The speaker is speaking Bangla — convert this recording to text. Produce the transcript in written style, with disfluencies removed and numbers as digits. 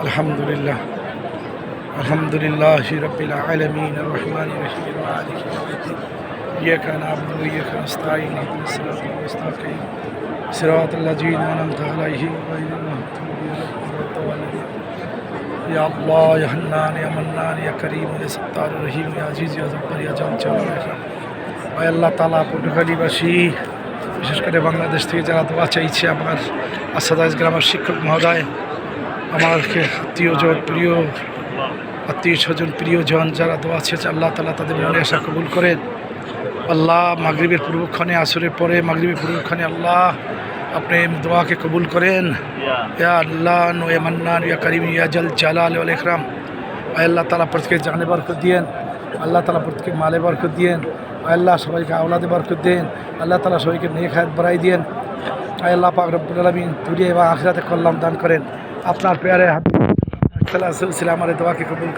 আলহামদুলিল্লাহ আলহামদুলিল্লাহি রাব্বিল আলামিন আর রহমানির রহিম মালিকি ইয়াউমিদ্দিন ইয়াকা না'বুদু ওয়া ইয়াকা নাস্তাঈন ইহদিনাস সিরাতাল মুস্তাকিম সিরাতাল লাযীনা আন'আমতা আলাইহিম গায়রিল মাগদুবি আলাইহিম ওয়ালাদ-দাল্লিন ইয়া আল্লাহ ইয়া হান্নান ইয়া মান্নান ইয়া করিম ইয়া সত্তার রহিম ইয়া আজিজ ইয়া জব্বার ইয়া জালাল আয় আল্লাহ তাআলা পটুয়াখালীবাসী বিশেষ করে বাংলাদেশ থেকে যারা দোয়া চাইছে আমার আসাদাইজ গ্রামের শিক্ষক মহোদয় আমার আত্মীয় স্বজন প্রিয়জন যারা দোয়া চেয়েছে আল্লাহ তাআলা তাদের মনে আশা কবুল করেন। আল্লাহ মাগরিবের পূর্বক্ষণে আসরের পরে মাগরিবের পূর্বক্ষণে আল্লাহ আপনি দোয়াকে কবুল করেন। ইয়া আল্লাহ ইয়া মান্নান ইয়া করিম ইয়া জালাল ওয়াল ইকরাম। আয় আল্লাহ তাআলা প্রত্যেকে জানে বরকত দিয়েন, আল্লাহ তাআলা প্রত্যেকে মালে বরকত দিয়েন, আল্লাহ সবাইকে আওলাদে বরকত দেন, আল্লাহ তাআলা সবাইকে নেক হায়াত বাড়াই দিয়েন। আয় আল্লাহ পাক রব্বুল আলামিন দুনিয়া এবং আখিরাতে কল্যাণ দান করেন। আপনার প্যারে হাবিব সাল্লাল্লাহু আলাইহি ওয়াসাল্লামের দোয়াকে কবুল